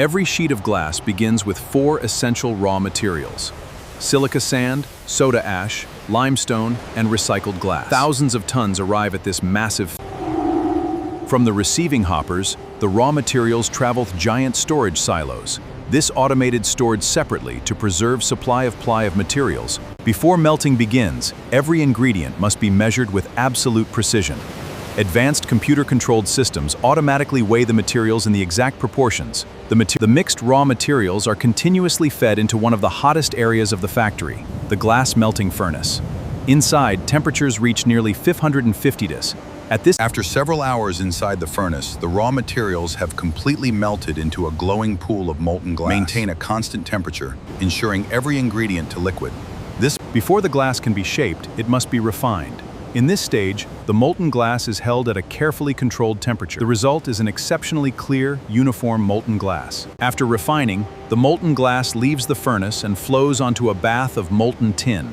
Every sheet of glass begins with 4 essential raw materials: silica sand, soda ash, limestone, and recycled glass. Thousands of tons arrive at this massive. From the receiving hoppers, the raw materials travel through giant storage silos. This automated stored separately to preserve supply of materials. Before melting begins, every ingredient must be measured with absolute precision. Advanced computer-controlled systems automatically weigh the materials in the exact proportions. The mixed raw materials are continuously fed into one of the hottest areas of the factory, the glass melting furnace. Inside, temperatures reach nearly 550 degrees. After several hours inside the furnace, the raw materials have completely melted into a glowing pool of molten glass. Maintain a constant temperature, ensuring every ingredient to liquid. Before the glass can be shaped, it must be refined. In this stage, the molten glass is held at a carefully controlled temperature. The result is an exceptionally clear, uniform molten glass. After refining, the molten glass leaves the furnace and flows onto a bath of molten tin.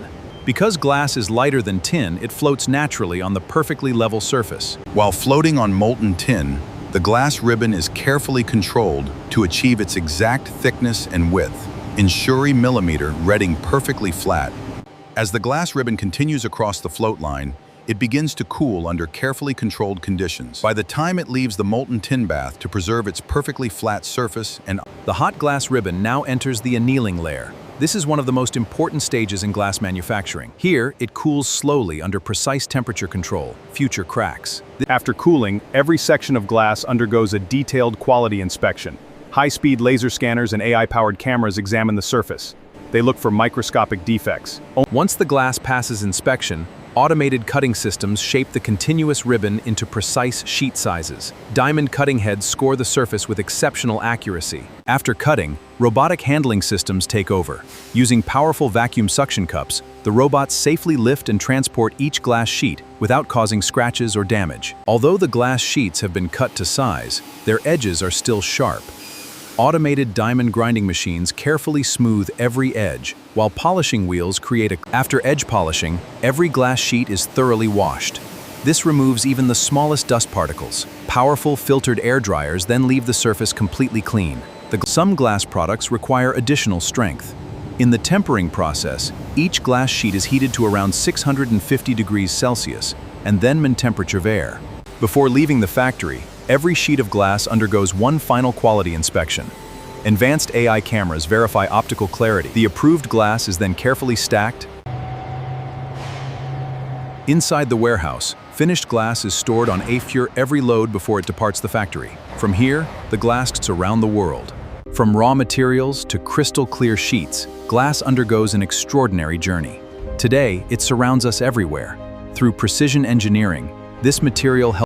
Because glass is lighter than tin, it floats naturally on the perfectly level surface. While floating on molten tin, the glass ribbon is carefully controlled to achieve its exact thickness and width, ensuring millimeter reading perfectly flat. As the glass ribbon continues across the float line, it begins to cool under carefully controlled conditions. By the time it leaves the molten tin bath to preserve its perfectly flat surface, the hot glass ribbon now enters the annealing layer. This is one of the most important stages in glass manufacturing. Here, it cools slowly under precise temperature control, future cracks. After cooling, every section of glass undergoes a detailed quality inspection. High-speed laser scanners and AI-powered cameras examine the surface. They look for microscopic defects. Once the glass passes inspection, automated cutting systems shape the continuous ribbon into precise sheet sizes. Diamond cutting heads score the surface with exceptional accuracy. After cutting, robotic handling systems take over. Using powerful vacuum suction cups, the robots safely lift and transport each glass sheet without causing scratches or damage. Although the glass sheets have been cut to size, their edges are still sharp. Automated diamond grinding machines carefully smooth every edge, while polishing wheels After edge polishing, every glass sheet is thoroughly washed. This removes even the smallest dust particles. Powerful filtered air dryers then leave the surface completely clean. Some glass products require additional strength. In the tempering process, each glass sheet is heated to around 650 degrees Celsius, and then temperature of air. Before leaving the factory, every sheet of glass undergoes one final quality inspection. Advanced AI cameras verify optical clarity. The approved glass is then carefully stacked. Inside the warehouse, finished glass is stored on every load before it departs the factory. From here, the glass goes around the world. From raw materials to crystal clear sheets, glass undergoes an extraordinary journey. Today, it surrounds us everywhere. Through precision engineering, this material helps